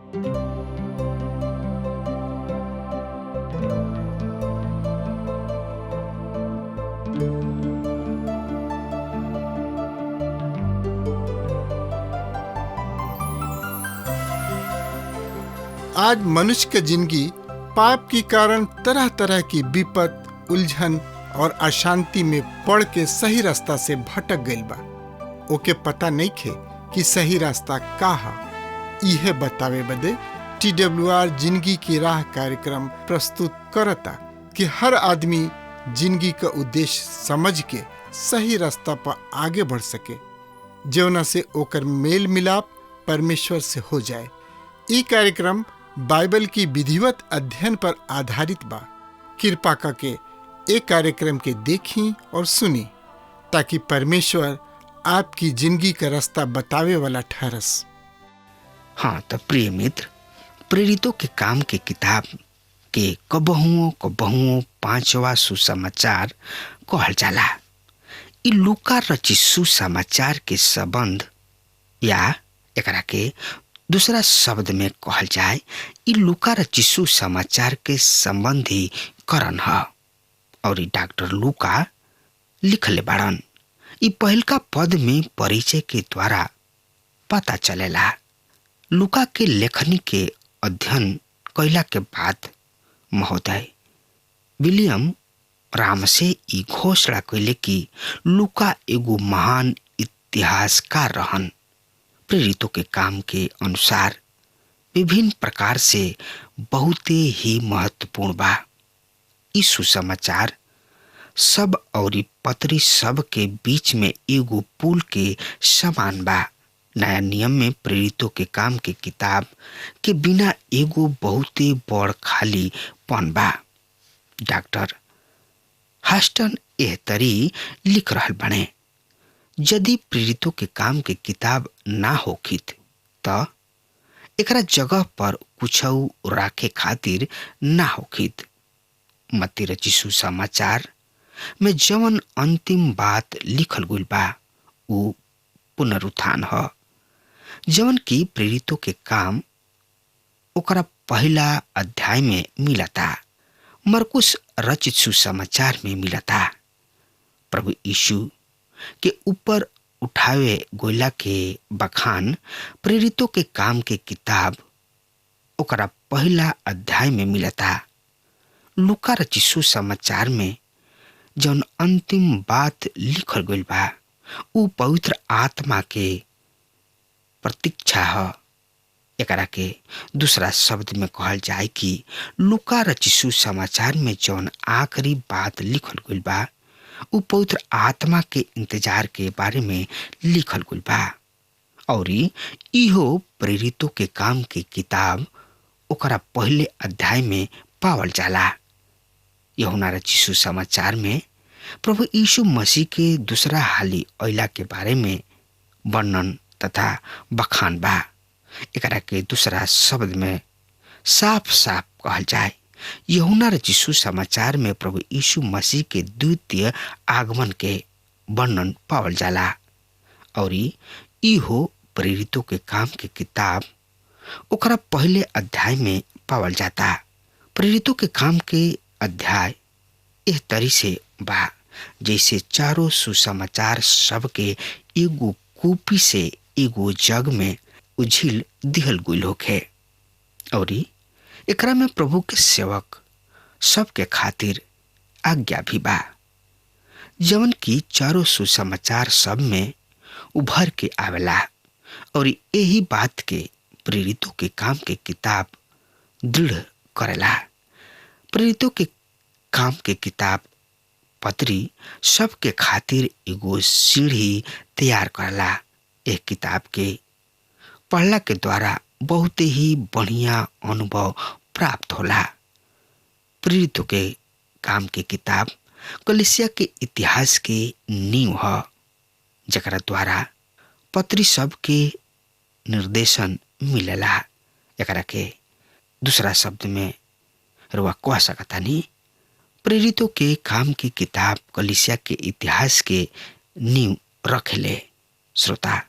आज मनुष्य की जिंदगी पाप के कारण तरह तरह की विपत, उलझन और अशांति में पड़ के सही रास्ता से भटक गइल बा। ओके पता नहीं खे कि सही रास्ता का है। यह बतावे बदे TWR जिंदगी की राह कार्यक्रम प्रस्तुत करता कि हर आदमी जिंदगी का उद्देश्य समझ के सही रास्ता पर आगे बढ़ सके, जौना से ओकर मेल मिलाप परमेश्वर से हो जाए। ये कार्यक्रम बाइबल की विधिवत अध्ययन पर आधारित बा। कृपा करके एक कार्यक्रम के देखी और सुनी ताकि परमेश्वर आपकी जिंदगी का रास्ता बतावे वाला ठहरस। हाँ तो प्रिय मित्र, प्रेरितों के काम के किताब के कबहुओं 5वां सुसमाचार कहल जाला। इ लूका रचित सुसमाचार के संबंध या एकरा के दूसरा शब्द में कहल जाए, इ लूका रचित सुसमाचार के संबंधी करण है और डॉक्टर लूका लिखले बाड़न। इ पहलका पद में परिचय के द्वारा पता चलेला। लूका के लेखनी के अध्ययन कैला के बाद महोदय विलियम रामसे इ घोषणा कैले कि लूका एगो महान इतिहासकार रहन। प्रेरितों के काम के अनुसार विभिन्न प्रकार से बहुत ही महत्वपूर्ण बा। इस सुसमाचार सब और पत्री सब के बीच में एगो पुल के समान बा। नया नियम में प्रेरितों के काम के किताब के बिना एगो बहुत बड़ खाली पन बा। डॉक्टर हास्टन एह तरी लिख रहल बने, यदि प्रेरितों के काम के किताब ना होखित त एकरा जगह पर कुछऊ राखे खातिर ना होखित। मत्ती रचित सुसमाचार में जवन अंतिम बात लिखल गइल बा उ पुनरुत्थान ह, जवन की प्रेरितों के काम ओकरा पहला अध्याय में मिलता। मरकुस रचित सुसमाचार में मिलता। प्रभु यीशु के ऊपर उठावे गोइला के बखान प्रेरितों के काम के किताब ओकरा पहला अध्याय में मिलता। लूका रचित सुसमाचार में जौन अंतिम बात लिखल गइल बा उ पवित्र आत्मा के प्रतीक्षा है। एकरा के दूसरा शब्द में कहल जाए कि लूका रचित सुसमाचार में जौन आखिरी बात लिखल गइल बा उ पवित्र आत्मा के इंतजार के बारे में लिखल गइल बा और इहो प्रेरितों के काम के किताब ओकरा पहले अध्याय में पावल जाला। यूहन्ना रचित सुसमाचार में प्रभु यीशु मसीह के दूसरा हाली अइला के बारे में वर्णन तथा बखान बा। एकरा के दूसरा शब्द में साफ साफ कहल जाए, यूहन्ना रचित सुसमाचार में प्रभु यीशु मसीह के द्वितीय आगमन के वर्णन पावल जाला और इहो प्रेरितों के काम के किताब ओकरा पहले अध्याय में पावल जाता। प्रेरितों के काम के अध्याय एह तरी से बा जैसे चारों सुसमाचार सब के एगो कॉपी से एगो जग में उझिल दिहल गइल होखे और एकरा में प्रभु के सेवक सब के खातिर आज्ञा भी बा, जवन की चारों सुसमाचार सब में उभर के आवेला और यही बात के प्रेरितों के काम के किताब दृढ़ करेला। प्रेरितों के काम के किताब पत्री सब के खातिर एगो सीढ़ी तैयार करला। एक किताब के पढ़ला के द्वारा बहुत ही बढ़िया अनुभव प्राप्त होला। प्रेरितों के काम के किताब कलीसिया के इतिहास के नींव है, जकरा द्वारा पत्री सब के निर्देशन मिलेला। एकरा के दूसरा शब्द में रुआ कह सकता नहीं, प्रेरितों के काम की किताब कलीसिया के इतिहास के नींव रखेले। श्रोता,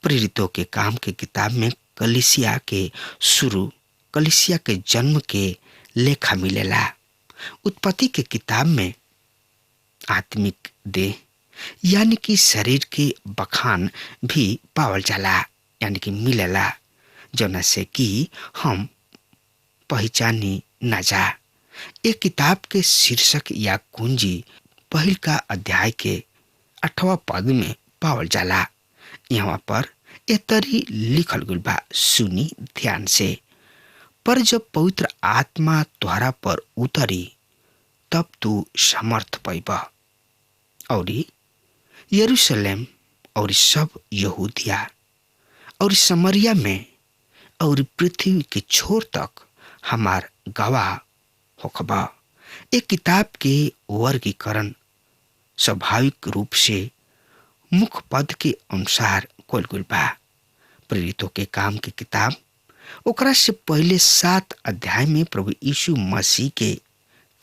प्रेरितों के काम के किताब में कलिसिया के शुरू, कलिसिया के जन्म के लेखा मिलेला। उत्पत्ति के किताब में आत्मिक देह यानी कि शरीर के बखान भी पावल जाला, यानी कि मिलेला, जौना से कि हम पहचानी न जा। एक किताब के शीर्षक या कुंजी पहल का अध्याय के 8वां पद में पावल जाला। यहाँ पर ए तरी लिखल गइल बा, सुनी ध्यान से। पर जब पवित्र आत्मा तुहरा पर उतरी तब तू समर्थ पैबा, और यरूशलेम और सब यहूदिया और समरिया में और पृथ्वी के छोर तक हमार गवाह होखबा। एक किताब के वर्गीकरण स्वाभाविक रूप से मुख्य पद के अनुसार कइल गइल बा। प्रेरितों के काम की किताब ओकरा से पहले 7 अध्याय में प्रभु यीशु मसीह के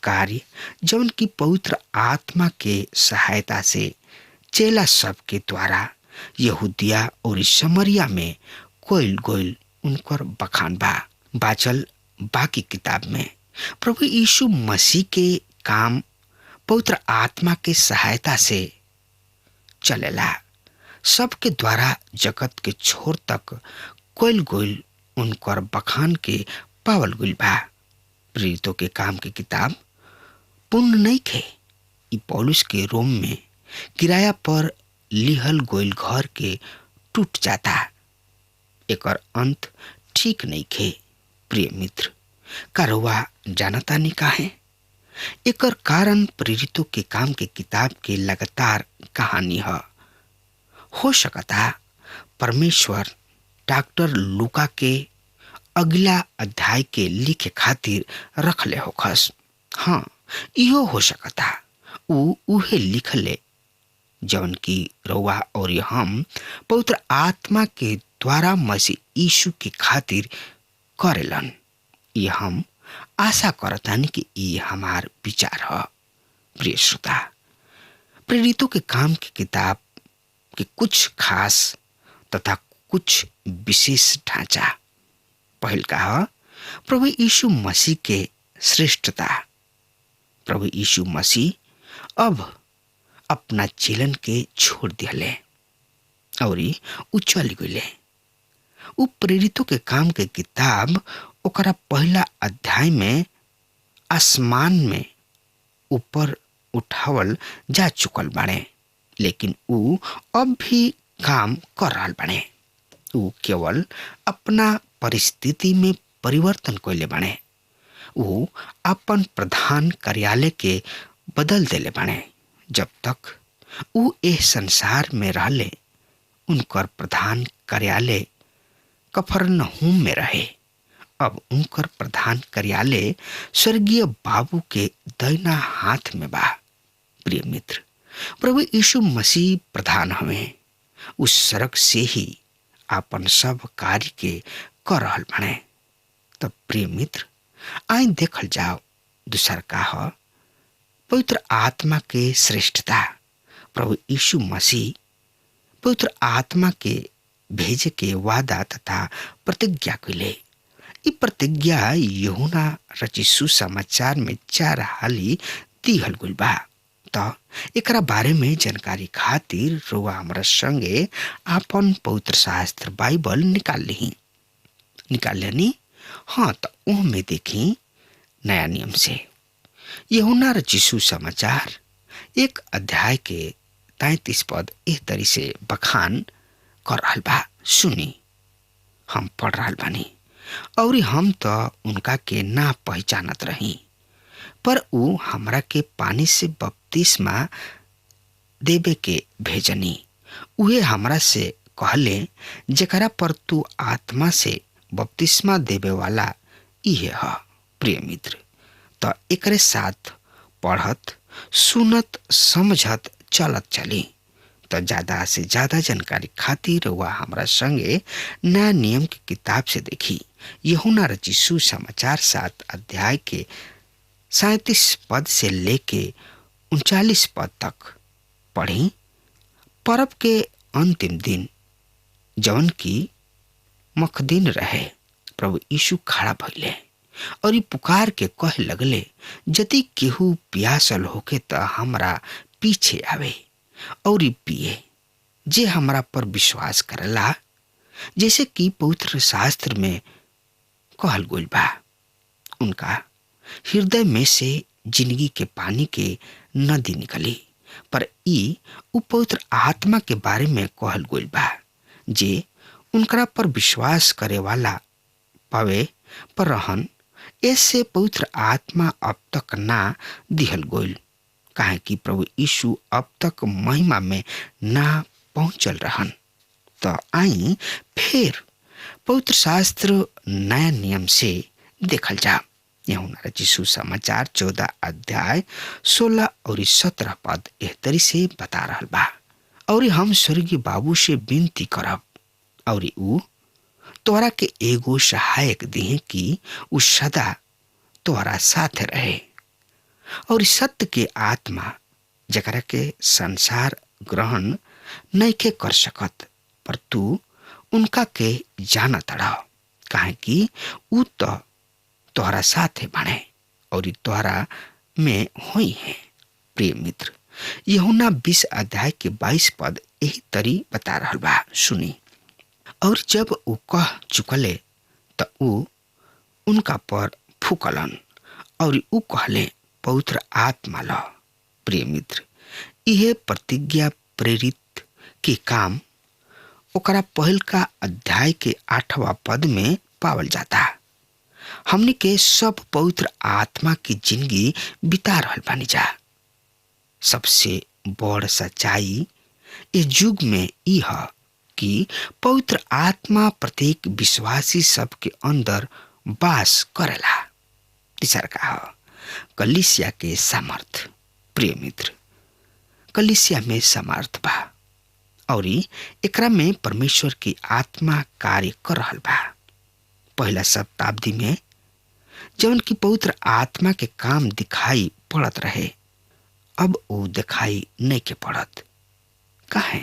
कार्य, जौन की पवित्र आत्मा के सहायता से चेला सब के द्वारा यहूदिया और समरिया में कोइल गोइल उनकर बखान बा। बाचल बाकी किताब में प्रभु यीशु मसीह के काम पवित्र आत्मा के सहायता से चलेला। सबके द्वारा जगत के छोर तक कोइल गोइल उनकर बखान के पावल गुल बा। प्रेरितों के काम की किताब पूर्ण नहीं थे। ई पौलुस के रोम में किराया पर लिहल गोइल घर के टूट जाता। एकर अंत ठीक नहीं खे। प्रिय मित्र, कारवा जानता नहीं काहे। एकर कारण प्रेरितों के काम के किताब के लगातार कहानी है। हो सकता परमेश्वर डॉक्टर लूका के अगला अध्याय के लिखे खातिर रख ले होखस। हाँ, इहो हो सकता उहे लिखले जौन की रउआ और हम पवित्र आत्मा के द्वारा मसीह यीशु के खातिर करेलन। ये हम आशा करतानी कि ये हमार विचार है। प्रिय श्रोता, प्रेरितों के काम की किताब के कुछ खास तथा कुछ विशेष ढांचा। पहल का प्रभु यीशु मसीह के श्रेष्ठता। प्रभु यीशु मसीह अब अपना चेलन के छोड़ दिले और उ चल गए। उ प्रेरितों के काम के किताब ओकरा पहला अध्याय में आसमान में ऊपर उठावल जा चुकल बाड़े, लेकिन उ अब भी काम कर रहा बाड़े। उ केवल अपना परिस्थिति में परिवर्तन कइले बाड़े। उ अपन प्रधान कार्यालय के बदल देले बाड़े। जब तक उ एह संसार में रहले उनकर प्रधान कार्यालय कफरनहूम में रहे। अब उनकर प्रधान कार्यालय स्वर्गीय बाबू के दाहिना हाथ में बा। प्रिय मित्र, प्रभु यीशु मसीह प्रधान हमें उस सड़क से ही अपन सब कार्य के कर रहल बने। तब प्रिय मित्र, आइ देखल जाओ दूसर का है पवित्र आत्मा के श्रेष्ठता। प्रभु यीशु मसीह पवित्र आत्मा के भेजे के वादा तथा प्रतिज्ञा कइले। ई प्रतिज्ञा यूहन्ना रचित सुसमाचार में 4 हाली दिहल गइल बा। तो एकरा बारे में जानकारी खातिर रोआ हमरा संगे आपन पवित्र शास्त्र बाइबल निकाल लेनी। हाँ, तो ओह में देखी नया नियम से यूहन्ना रचित सुसमाचार 1 अध्याय के 33 पद इस तरी से बखान कर रहल बा। सुनी, हम पढ़ रहल बानी। और हम तो उनका के ना पहचानत रही, पर उ हमरा के पानी से बपतिस्मा देवे के भेजनी। उहे हमरा से कहले जेकरा पर तू आत्मा से बपतिस्मा देवे वाला इहे है। प्रिय मित्र, तो एकरे साथ पढ़त सुनत समझत चलत चली। तो ज्यादा से ज्यादा जानकारी खातिर वह हमरा संगे नया नियम की किताब से देखी यूहन्ना रचित सुसमाचार 7 अध्याय के 37 पद से लेके 39 पद तक पढ़ी। पर्व के अंतिम दिन जौन की मखदिन रहे प्रभु यीशु खड़ा भइले और ई पुकार के कहे लगले, यदि केहू प्यासल होके त हमरा पीछे आवे और ई पिए। जे हमरा पर विश्वास करला, जैसे कि पवित्र शास्त्र में कहल गइल बा, उनका हृदय में से जिंदगी के पानी के नदी निकली। पर ई उ पवित्र आत्मा के बारे में कहल गइल बा जे उनकरा पर विश्वास करे वाला पावे पर रहन। ऐसे पवित्र आत्मा अब तक ना दिहल गइल, काहे कि प्रभु यीशु अब तक महिमा में ना पहुंचल रहन। तो आई फिर पवित्र शास्त्र नया नियम से देखल जा। यूहन्ना रचित सुसमाचार 14 अध्याय 16 और 17 पद एह तरी से बता रहल बा। और हम स्वर्गीय बाबू से विनती करब और ऊ तोरा के एगो सहायक दिहे कि ऊ सदा तोरा साथ रहे। और सत्य के आत्मा जकरा के संसार ग्रहण नइखे कर सकत, पर तू उनका के जाना तड़ा, काहे कि ऊ तो तोहरा साथे बने और तोहरा में होई है। प्रिय मित्र, यूहन्ना 20 अध्याय के 22 पद यही तरी बता रहल बा, सुनी। और जब ऊ कह चुकले त ऊ उनका पर फूकलन और ऊ कहले, पवित्र आत्मा ल। प्रिय मित्र, यह प्रतिज्ञा प्रेरित के काम ओकरा पहल का अध्याय के 8वां पद में पावल जाता। हमने के सब पवित्र आत्मा की जिंदगी बिता रहल बानी जा। सबसे बड़ सच्चाई इस युग में ई है कि पवित्र आत्मा प्रत्येक विश्वासी सब के अंदर वास करेला। तीसरा का है कलीसिया के सामर्थ। प्रिय मित्र, कलीसिया में सामर्थ बा और एकरा में परमेश्वर की आत्मा कार्य कर रहल बा। पहला शताब्दी में जवन की पवित्र आत्मा के काम दिखाई पड़त रहे, अब वो दिखाई नहीं के पड़त। काहे?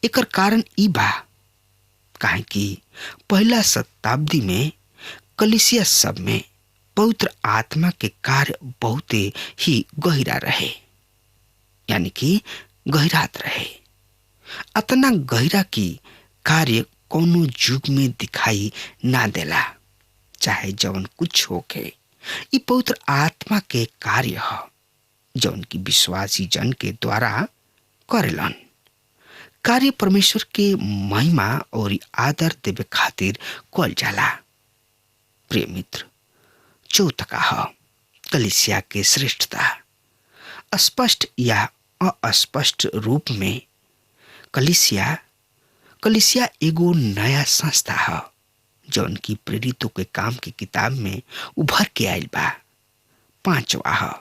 एकर कारण ई बा काहे कि पहला शताब्दी में कलीसिया सब में पवित्र आत्मा के कार्य बहुत ही गहरा रहे, यानी कि गहरात रहे। अतना गहरा की कार्य कोनो युग में दिखाई ना देला, चाहे जवन कुछ होके। ये पवित्र आत्मा के कार्य है जवन की विश्वासी जन के द्वारा करेलन। कार्य परमेश्वर के महिमा और आदर देवे खातिर कल जाला। प्रिय मित्र, चौथा का है कलीसिया के श्रेष्ठता। स्पष्ट या अस्पष्ट रूप में कलीसिया एगो नया संस्था है जौन की प्रेरितों के काम की किताब में उभर के आयल बा। पांचवा है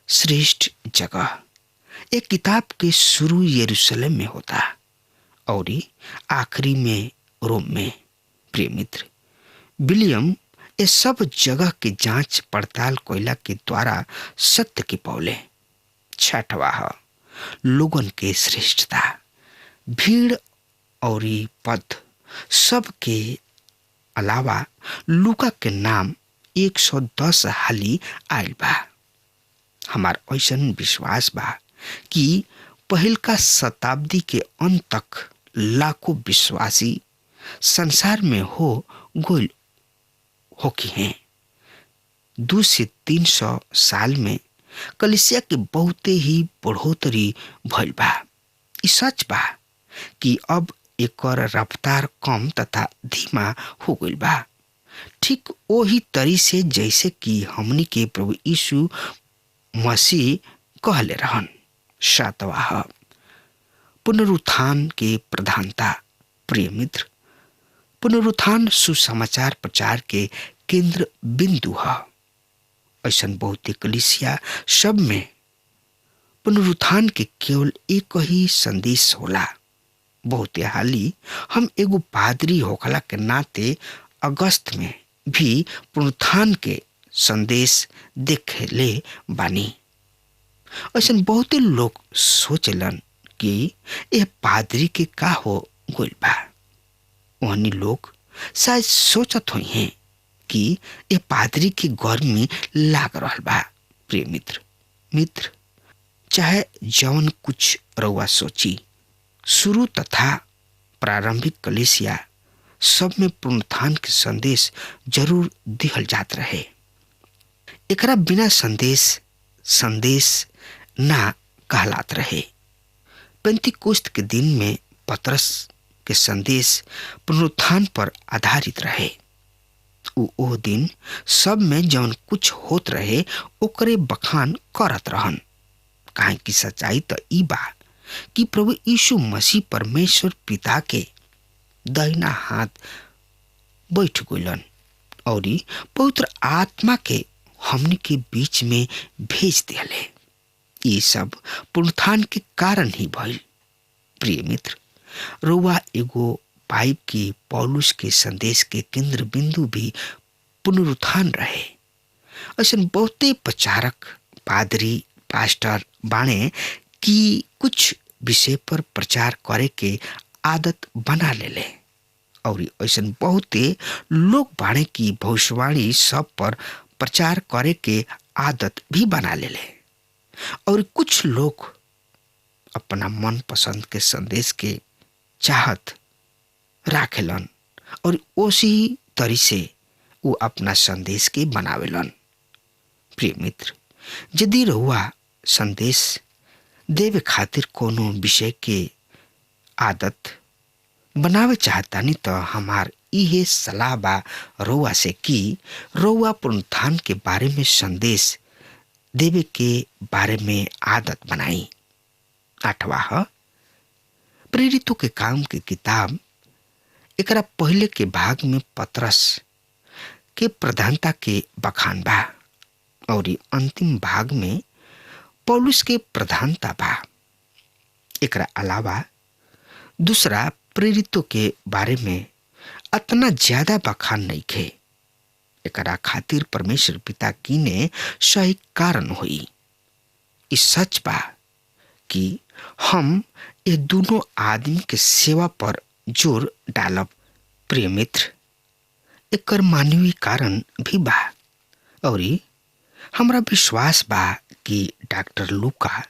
श्रेष्ठ जगह। एक किताब के शुरू यरूशलेम में होता और आखिरी में रोम में। प्रिय मित्र, विलियम ये सब जगह के जांच पड़ताल कोयला के द्वारा सत्य के पौले। छठवा है लोगन के श्रेष्ठता। भीड़ और पद सब के अलावा लूका के नाम 110 हाली आयल बा। हमार ऐसन विश्वास बा कि पहल का शताब्दी के अंत तक लाखों विश्वासी संसार में हो गोल होकी हैं। 200 से 300 साल में कलीसिया के बहुते ही बढ़ोतरी भइल बा। ई सच बा कि अब एकर रफ्तार कम तथा धीमा हो गइल बा, ठीक वही तरी से जैसे कि हमनी के प्रभु यीशु मसीह कहले रहन। सातवां है पुनरुत्थान के प्रधानता। प्रिय मित्र, पुनरुत्थान सुसमाचार प्रचार के केंद्र बिंदु है। ऐसा बहुत कलीसिया सब में पुनरुत्थान के केवल एक ही संदेश होला। बहुत हाली हम एगो पादरी होखला के नाते अगस्त में भी पुनरुत्थान के संदेश देखे ले बानी। ऐसा बहुत लोग सोचलन कि यह पादरी के का हो गइल बा। वहनी लोग शायद सोचत हुई हैं कि ये पादरी की गर्मी लाग रहल बा। प्रिय मित्र, चाहे जौन कुछ रउआ सोची, शुरू तथा प्रारंभिक कलीसिया सब में पुनरुत्थान के संदेश जरूर दिहल जात रहे। एकरा बिना संदेश ना कहलात रहे। पेंतीकोस्त के दिन में पतरस के संदेश पुनरुत्थान पर आधारित रहे। ओ दिन सब में जौन कुछ होत रहे ओकरे बखान करत रहन। काहे कि सच्चाई तो ई बा कि प्रभु यीशु मसीह परमेश्वर पिता के दाहिना हाथ बैठ गइलन और पवित्र आत्मा के हमनी के बीच में भेज दिले। ये सब पुनरुत्थान के कारण ही भइल। प्रिय मित्र, रउआ एगो पाइप की पौलुस के संदेश के केंद्र बिंदु भी पुनरुत्थान रहे। ऐसा बहुते प्रचारक, पादरी, पास्टर बाणे कि कुछ विषय पर प्रचार करे के आदत बना ले और ऐसा बहुते लोग बाणे की भविष्यवाणी सब पर प्रचार करे के आदत भी बना ले और कुछ लोग अपना मन पसंद के संदेश के चाहत राखेलन और उसी तरी से वो अपना संदेश के बनावेलन। प्रिय मित्र, यदि रउआ संदेश देवे खातिर कोनो विषय के आदत बनावे चाहतानी तो हमार इहे सलाह बा रउआ से कि रउआ पुनरुत्थान के बारे में संदेश देवे के बारे में आदत बनाई। 8वां प्रेरितों के काम की किताब एकरा पहले के भाग में पतरस के प्रधानता के बखान बा और अंतिम भाग में पौलुस के प्रधानता बा। एकरा अलावा दूसरा प्रेरितों के बारे में अतना ज्यादा बखान नहीं खे। एकरा खातिर परमेश्वर पिता की ने सही कारण हुई। इस सच बा कि हम ये दोनों आदमी के सेवा पर जोर डालब। प्रिय मित्र, एकर मानवीय कारण भी बा और हमरा विश्वास बा कि डॉक्टर लूका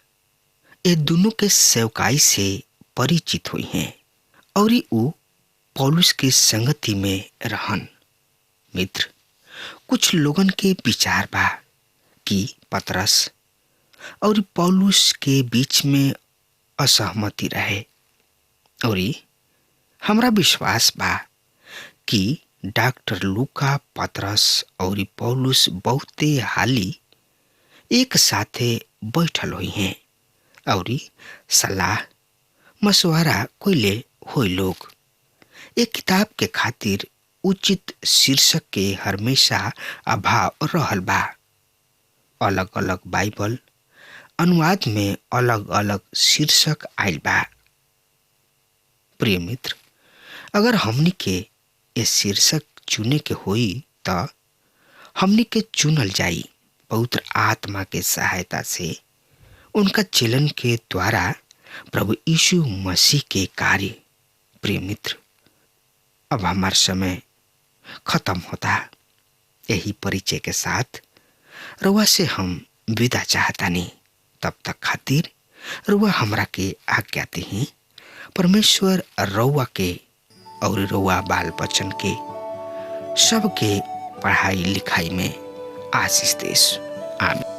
ये दोनों के सेवकाई से परिचित हुई हैं और वो पौलुस के संगति में रहन। मित्र, कुछ लोगन के विचार बा कि पतरस और पौलुस के बीच में असहमति रहे और हमरा विश्वास बा कि डॉक्टर लूका, पतरस और पौलुस बहुते हाली एक साथे बैठल हुई हैं और सलाह मशवरा कोइले होई लोग। एक किताब के खातिर उचित शीर्षक के हमेशा अभाव रहल बा। अलग अलग बाइबल अनुवाद में अलग अलग शीर्षक आयल बा। प्रिय मित्र, अगर हमनी के ये शीर्षक चुने के होई तो हमनी के चुनल जाई पवित्र आत्मा के सहायता से उनका चलन के द्वारा प्रभु यीशु मसीह के कार्य। प्रिय मित्र, अब हमारा समय खत्म होता। यही परिचय के साथ रउआ से हम विदा चाहता नहीं। तब तक खातिर रउआ हमरा के आज्ञा दी। परमेश्वर रउआ के और रउआ बाल बच्चन के सबके पढ़ाई लिखाई में आशीष देस। आमीन।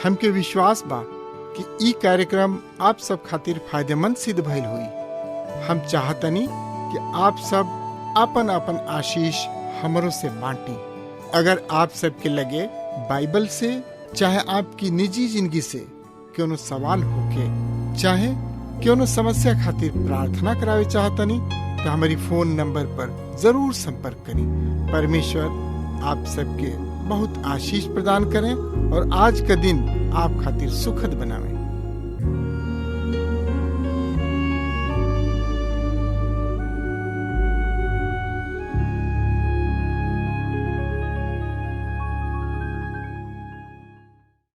हमके विश्वास बा कि ई कार्यक्रम आप सब खातिर फायदेमंद सिद्ध भइल हुई। हम चाहतनी कि आप सब आपन आपन आशीष हमरों से बांटी। अगर आप सबके लगे बाइबल से चाहे आपकी निजी जिंदगी से क्यों सवाल होके चाहे क्यों समस्या खातिर प्रार्थना करावे चाहतनी तो हमारी फोन नंबर पर जरूर संपर्क करें। परमेश्वर आप सबके बहुत आशीष प्रदान करें और आज का दिन आप खातिर सुखद बनावे।